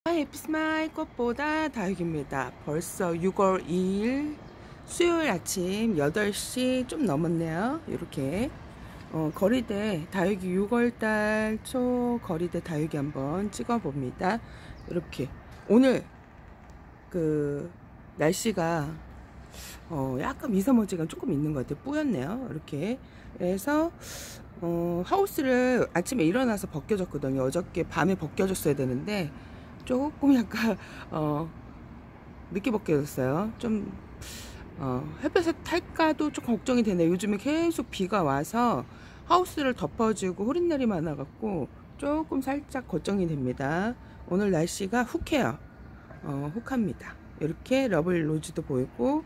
해피스마일 꽃보다 다육입니다. 벌써 6월 2일 수요일 아침 8시 좀 넘었네요. 이렇게 거리대 다육이 6월달 초 거리대 다육이 한번 찍어 봅니다. 이렇게 오늘 그 날씨가 약간 미세먼지가 조금 있는 것 같아요. 뿌였네요. 이렇게 그래서 하우스를 아침에 일어나서 벗겨졌거든요. 어저께 밤에 벗겨졌어야 되는데 조금 약간 늦게 벗겨졌어요. 좀 햇볕에 탈까도 좀 걱정이 되네요. 요즘에 계속 비가 와서 하우스를 덮어주고 흐린날이 많아갖고 조금 살짝 걱정이 됩니다. 오늘 날씨가 훅해요. 훅합니다. 이렇게 러블 로즈도 보이고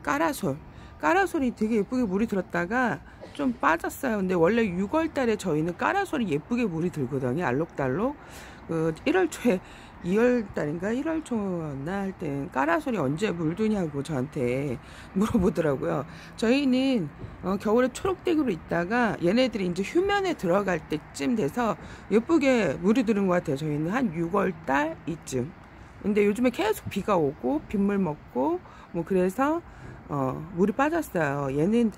까라솔이 되게 예쁘게 물이 들었다가 좀 빠졌어요. 근데 원래 6월 달에 저희는 까라솔이 예쁘게 물이 들거든요. 알록달록 1월 초에 2월 달인가 1월 초나 할 때 까라솔이 언제 물드냐고 저한테 물어보더라고요. 저희는 겨울에 초록색으로 있다가 얘네들이 이제 휴면에 들어갈 때쯤 돼서 예쁘게 물이 들은 것 같아요. 저희는 한 6월 달 이쯤. 근데 요즘에 계속 비가 오고 빗물 먹고 뭐 그래서 물이 빠졌어요. 얘는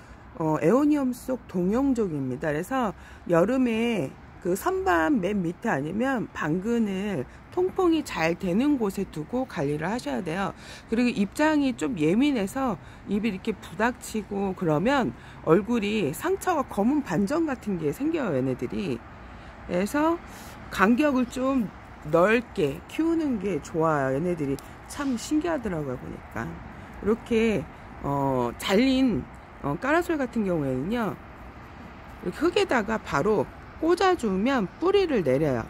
에오니엄 속 동용종입니다. 그래서 여름에 그 선반 맨 밑에 아니면 방근을 통풍이 잘 되는 곳에 두고 관리를 하셔야 돼요. 그리고 입장이 좀 예민해서 입이 이렇게 부닥치고 그러면 얼굴이 상처가 검은 반점 같은 게 생겨요, 얘네들이. 그래서 간격을 좀 넓게 키우는 게 좋아요. 얘네들이 참 신기하더라고요, 보니까. 이렇게 잘린 까라솔 같은 경우에는요, 이렇게 흙에다가 바로 꽂아주면 뿌리를 내려요.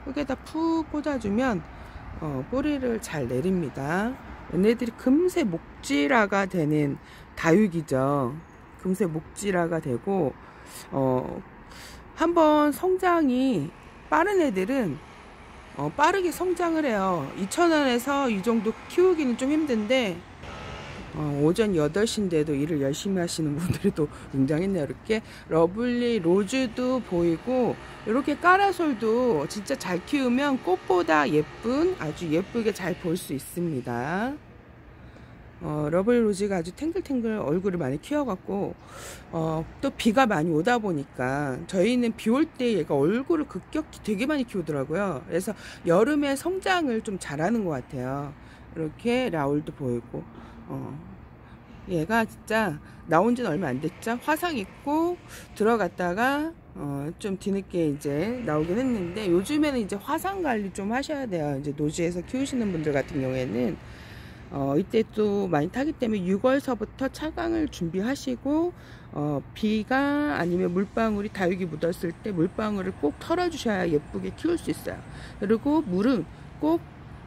흙에다 푹 꽂아주면 뿌리를 잘 내립니다. 얘네들이 금세 목질화가 되는 다육이죠. 금세 목질화가 되고 한번 성장이 빠른 애들은 빠르게 성장을 해요. 2,000원에서 이 정도 키우기는 좀 힘든데 오전 8시인데도 일을 열심히 하시는 분들이 또 굉장했네요. 이렇게 러블리 로즈도 보이고 이렇게 까라솔도 진짜 잘 키우면 꽃보다 예쁜, 아주 예쁘게 잘 볼 수 있습니다. 러블리 로즈가 아주 탱글탱글 얼굴을 많이 키워갖고 또 비가 많이 오다 보니까 저희는 비 올 때 얘가 얼굴을 급격히 되게 많이 키우더라고요. 그래서 여름에 성장을 좀 잘하는 것 같아요. 이렇게 라울도 보이고 얘가 진짜 나온 지는 얼마 안 됐죠. 화상 입고 들어갔다가 좀 뒤늦게 이제 나오긴 했는데 요즘에는 이제 화상 관리 좀 하셔야 돼요. 이제 노지에서 키우시는 분들 같은 경우에는 이때 또 많이 타기 때문에 6월서부터 차광을 준비하시고 비가 아니면 물방울이 다육이 묻었을 때 물방울을 꼭 털어 주셔야 예쁘게 키울 수 있어요. 그리고 물은 꼭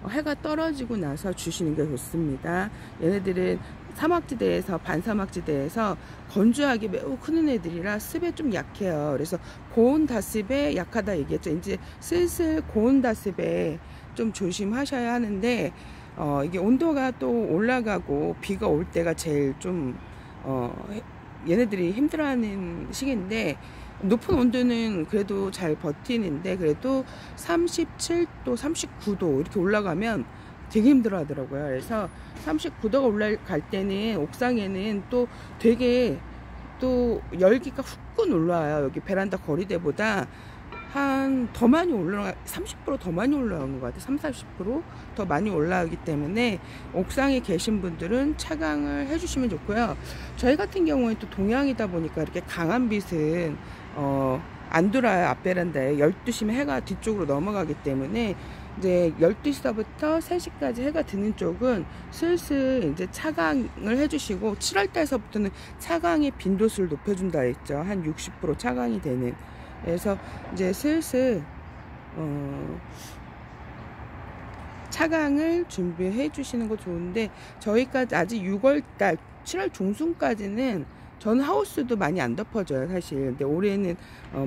해가 떨어지고 나서 주시는 게 좋습니다. 얘네들은 사막지대에서 반사막지대에서 건조하게 매우 크는 애들이라 습에 좀 약해요. 그래서 고온 다습에 약하다 얘기했죠. 이제 슬슬 고온 다습에 좀 조심하셔야 하는데 이게 온도가 또 올라가고 비가 올 때가 제일 좀 얘네들이 힘들어하는 시기인데 높은 온도는 그래도 잘 버티는데 그래도 37도 39도 이렇게 올라가면 되게 힘들어 하더라고요. 그래서 39도가 올라갈 때는 옥상에는 또 되게 또 열기가 후끈 올라와요. 여기 베란다 거리대보다 한 더 많이 올라가 30% 더 많이 올라오는 것 같아요. 30-40% 더 많이 올라오기 때문에 옥상에 계신 분들은 차광을 해주시면 좋고요. 저희 같은 경우에 또 동양이다 보니까 이렇게 강한 빛은 안 들어와요. 앞베란다에 12시면 해가 뒤쪽으로 넘어가기 때문에 이제 12시서부터 3시까지 해가 드는 쪽은 슬슬 이제 차광을 해주시고 7월달서부터는 차광의 빈도수를 높여준다 했죠. 한 60% 차광이 되는. 그래서 이제 슬슬 차광을 준비해 주시는 거 좋은데 저희까지 아직 6월달 7월 중순까지는 전 하우스도 많이 안 덮어져요 사실. 근데 올해는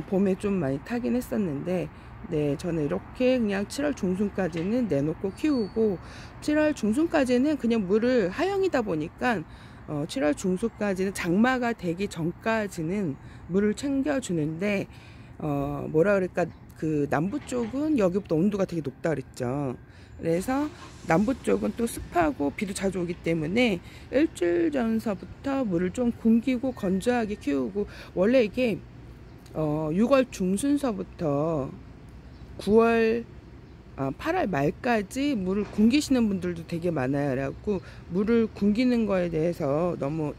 봄에 좀 많이 타긴 했었는데 네, 저는 이렇게 그냥 7월 중순까지는 내놓고 키우고 7월 중순까지는 그냥 물을 하영이다 보니까 7월 중순까지는 장마가 되기 전까지는 물을 챙겨주는데 뭐라 그럴까 그 남부 쪽은 여기보다 온도가 되게 높다 그랬죠. 그래서 남부 쪽은 또 습하고 비도 자주 오기 때문에 일주일 전서부터 물을 좀 굶기고 건조하게 키우고, 원래 이게 6월 중순서부터 9월 8월 말까지 물을 굶기시는 분들도 되게 많아요. 그래갖고 물을 굶기는 거에 대해서 너무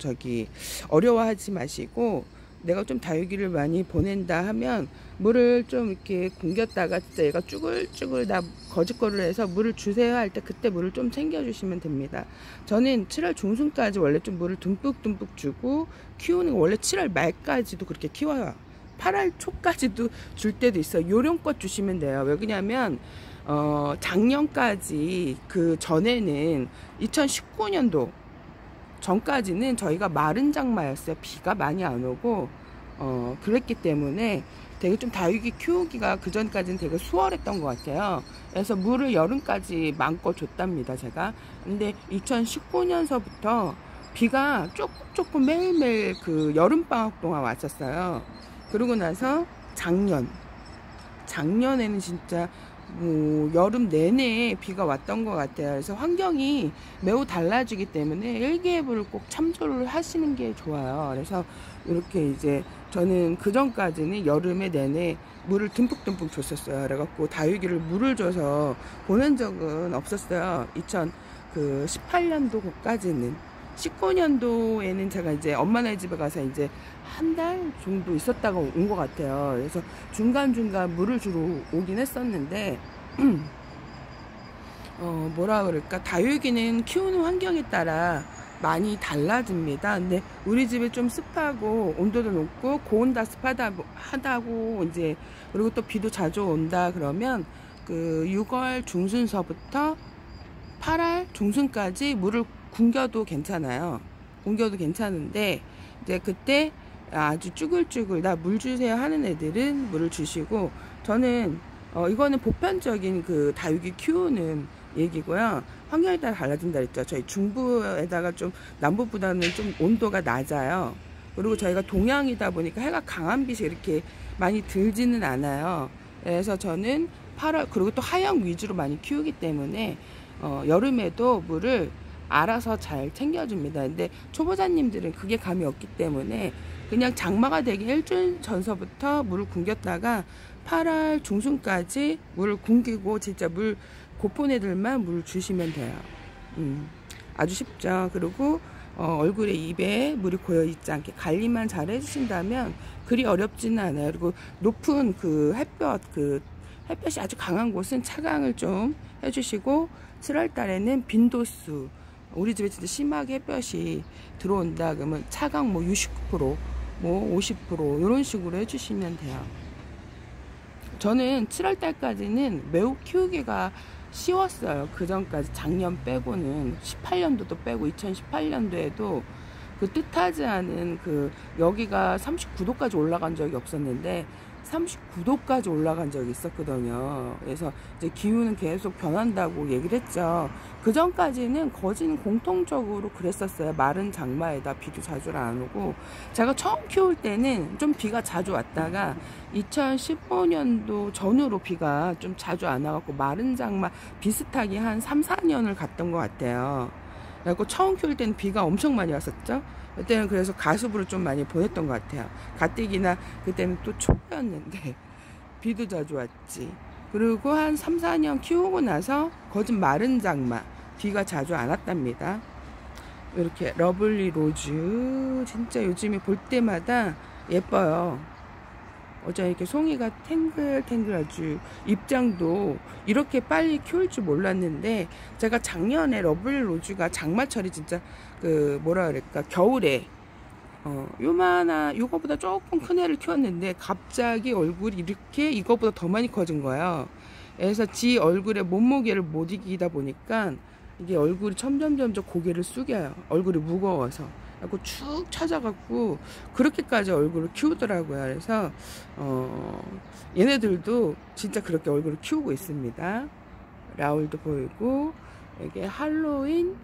어려워하지 마시고, 내가 좀 다육이를 많이 보낸다 하면 물을 좀 이렇게 굶겼다가 진짜 얘가 쭈글쭈글 나 거짓거리를 해서 물을 주세요 할 때 그때 물을 좀 챙겨주시면 됩니다. 저는 7월 중순까지 원래 좀 물을 듬뿍듬뿍 주고 키우는 거, 원래 7월 말까지도 그렇게 키워요. 8월 초까지도 줄 때도 있어요. 요령껏 주시면 돼요. 왜 그러냐면 작년까지 그 전에는 2019년도 전까지는 저희가 마른 장마였어요. 비가 많이 안 오고 그랬기 때문에 되게 좀 다육이 키우기가 그 전까지는 되게 수월했던 것 같아요. 그래서 물을 여름까지 마음껏 줬답니다, 제가. 근데 2019년서부터 비가 조금 매일매일 그 여름방학 동안 왔었어요. 그러고 나서 작년에는 진짜 여름 내내 비가 왔던 것 같아요. 그래서 환경이 매우 달라지기 때문에 일기예보를 꼭 참조를 하시는 게 좋아요. 그래서 이렇게 이제 저는 그 전까지는 여름에 내내 물을 듬뿍듬뿍 줬었어요. 그래갖고 다육이를 물을 줘서 보낸 적은 없었어요. 2018년도까지는. 19년도에는 제가 이제 엄마네 집에 가서 이제 한 달 정도 있었다가 온 것 같아요. 그래서 중간중간 물을 주러 오긴 했었는데 뭐라 그럴까, 다육이는 키우는 환경에 따라 많이 달라집니다. 근데 우리 집에 좀 습하고 온도도 높고 고온다습하다고 이제, 그리고 또 비도 자주 온다 그러면 그 6월 중순서부터 8월 중순까지 물을 굶겨도 괜찮아요. 굶겨도 괜찮은데 이제 그때 아주 쭈글쭈글 나 물 주세요 하는 애들은 물을 주시고, 저는 이거는 보편적인 그 다육이 키우는 얘기고요. 환경에 따라 달라진다 그랬죠. 저희 중부에다가 좀 남부보다는 좀 온도가 낮아요. 그리고 저희가 동양이다 보니까 해가 강한 빛이 이렇게 많이 들지는 않아요. 그래서 저는 8월, 그리고 또 하영 위주로 많이 키우기 때문에 여름에도 물을 알아서 잘 챙겨줍니다. 근데 초보자님들은 그게 감이 없기 때문에 그냥 장마가 되기 일주일 전서부터 물을 굶겼다가 8월 중순까지 물을 굶기고 진짜 물 고픈 애들만 물을 주시면 돼요. 아주 쉽죠. 그리고 얼굴에 입에 물이 고여 있지 않게 관리만 잘 해주신다면 그리 어렵지는 않아요. 그리고 높은 그 햇볕이 아주 강한 곳은 차광을 좀 해주시고, 7월 달에는 빈도수, 우리 집에 진짜 심하게 햇볕이 들어온다 그러면 차광 60%, 50% 이런 식으로 해주시면 돼요. 저는 7월 달까지는 매우 키우기가 쉬웠어요. 그 전까지 작년 빼고는, 18년도도 빼고 2018년도에도 그 뜻하지 않은 여기가 39도까지 올라간 적이 없었는데 39도까지 올라간 적이 있었거든요. 그래서 이제 기후는 계속 변한다고 얘기를 했죠. 그 전까지는 거진 공통적으로 그랬었어요. 마른 장마에다 비도 자주 안 오고, 제가 처음 키울 때는 좀 비가 자주 왔다가 2015년도 전후로 비가 좀 자주 안 와갖고 마른 장마 비슷하게 한 3, 4년을 갔던 것 같아요. 그래갖고 처음 키울 때는 비가 엄청 많이 왔었죠. 그때는 그래서 가수부를 좀 많이 보냈던 것 같아요. 가뜩이나 그때는 또 초보였는데 비도 자주 왔지. 그리고 한 3, 4년 키우고 나서 거진 마른 장마, 비가 자주 안 왔답니다. 이렇게 러블리 로즈 진짜 요즘에 볼 때마다 예뻐요. 어제 이렇게 송이가 탱글탱글 아주, 입장도 이렇게 빨리 키울 줄 몰랐는데, 제가 작년에 러블리 로즈가 장마철이 진짜 뭐라 그럴까, 겨울에 요거보다 조금 큰 애를 키웠는데 갑자기 얼굴이 이렇게 이거보다 더 많이 커진 거예요. 그래서 지 얼굴에 몸무게를 못 이기다 보니까 이게 얼굴이 점점 고개를 숙여요. 얼굴이 무거워서. 그래서 축 찾아갖고 그렇게까지 얼굴을 키우더라고요. 그래서 얘네들도 진짜 그렇게 얼굴을 키우고 있습니다. 라울도 보이고, 이게 할로윈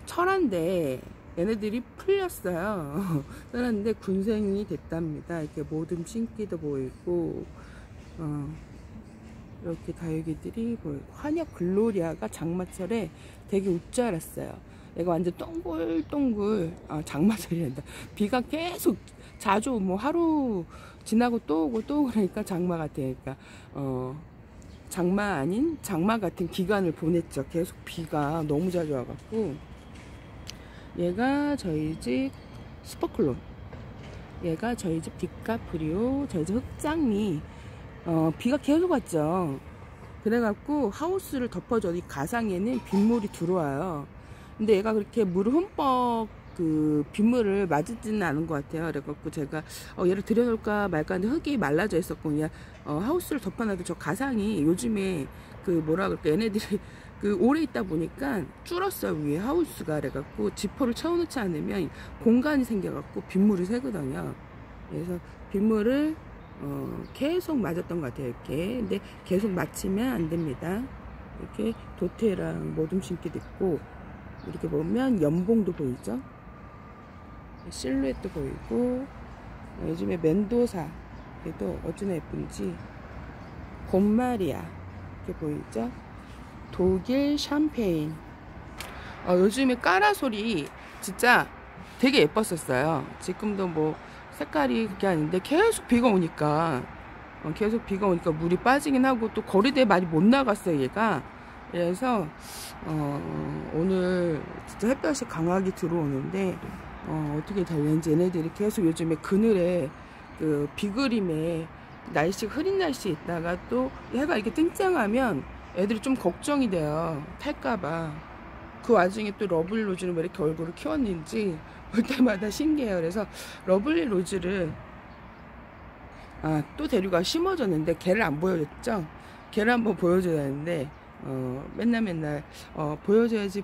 철한데 얘네들이 풀렸어요. 풀렸는데 군생이 됐답니다. 이렇게 모든 신기도 보이고, 이렇게 다육이들이 환엽 글로리아가 장마철에 되게 웃줄 알았어요. 얘가 완전 동글동글, 장마철이란다. 비가 계속 자주 뭐 하루 지나고 또 오고 또 그러니까 장마 같으니까 장마 아닌 장마 같은 기간을 보냈죠. 계속 비가 너무 자주 와갖고. 얘가 저희 집 스퍼클론, 얘가 저희 집 디카프리오, 저희 집 흑장미. 비가 계속 왔죠. 그래갖고 하우스를 덮어줘. 이 가상에는 빗물이 들어와요. 근데 얘가 그렇게 물을 흠뻑 그 빗물을 맞지는 않은 것 같아요. 그래갖고 제가 얘를 들여놓을까 말까 하는데 흙이 말라져 있었고 그냥 하우스를 덮어놔도 저 가상이 요즘에 그 뭐라 그럴까, 얘네들이 그 오래 있다 보니까 줄었어요. 위에 하우스가. 그래갖고 지퍼를 채워놓지 않으면 공간이 생겨갖고 빗물이 새거든요. 그래서 빗물을 계속 맞았던 것 같아요. 이렇게. 근데 계속 맞히면 안 됩니다. 이렇게 도태랑 모둠 심기도 있고, 이렇게 보면 연봉도 보이죠. 실루엣도 보이고, 요즘에 멘도사, 얘도 어찌나 예쁜지, 곰마리아 이렇게 보이죠. 독일 샴페인. 요즘에 까라솔이 진짜 되게 예뻤었어요. 지금도 뭐 색깔이 그게 아닌데 계속 비가 오니까 물이 빠지긴 하고, 또 거리대에 많이 못 나갔어요 얘가. 그래서 오늘 진짜 햇볕이 강하게 들어오는데 어떻게 될는지, 얘네들이 계속 요즘에 그늘에 그 비그림에 날씨가 흐린 날씨에 있다가 또 해가 이렇게 쨍쨍하면 애들이 좀 걱정이 돼요. 탈까봐. 그 와중에 또 러블리 로즈를 왜 이렇게 얼굴을 키웠는지 볼 때마다 신기해요. 그래서 러블리 로즈를 또 데리고 심어줬는데 걔를 안 보여줬죠. 걔를 한번 보여줘야 하는데 맨날 보여줘야지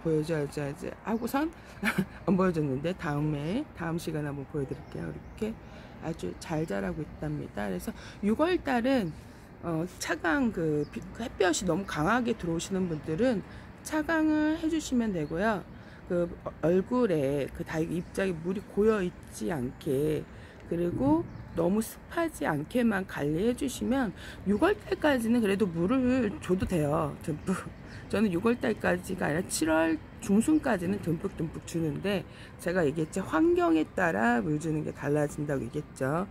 하고선 안 보여줬는데 다음 시간에 한번 보여드릴게요. 이렇게 아주 잘 자라고 있답니다. 그래서 6월달은 차강 햇볕이 너무 강하게 들어오시는 분들은 차강을 해주시면 되고요. 그 얼굴에 그 다육이 입장에 물이 고여 있지 않게, 그리고 너무 습하지 않게만 관리해 주시면 6월달까지는 그래도 물을 줘도 돼요. 듬뿍. 저는 6월달까지가 아니라 7월 중순까지는 듬뿍 주는데, 제가 얘기했죠. 환경에 따라 물 주는 게 달라진다고 얘기했죠.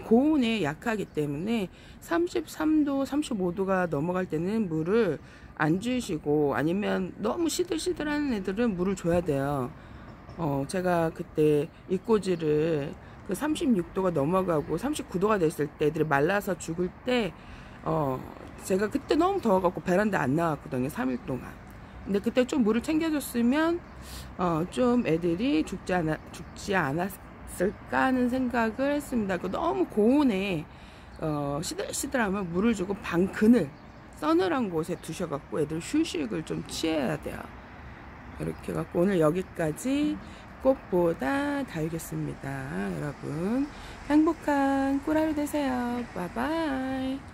고온에 약하기 때문에 33도, 35도가 넘어갈 때는 물을 안 주시고, 아니면 너무 시들시들한 애들은 물을 줘야 돼요. 제가 그때 이꼬지를 그 36도가 넘어가고 39도가 됐을 때 애들이 말라서 죽을 때 제가 그때 너무 더워갖고 베란다 안 나왔거든요. 3일 동안. 근데 그때 좀 물을 챙겨줬으면 좀 애들이 죽지 않았을까 하는 생각을 했습니다. 너무 고온에 시들시들하면 물을 주고 방 그늘 서늘한 곳에 두셔갖고 애들 휴식을 좀 취해야 돼요. 이렇게 갖고 오늘 여기까지 꽃보다 다육이었습니다. 여러분 행복한 꿀하루 되세요. 바이바이.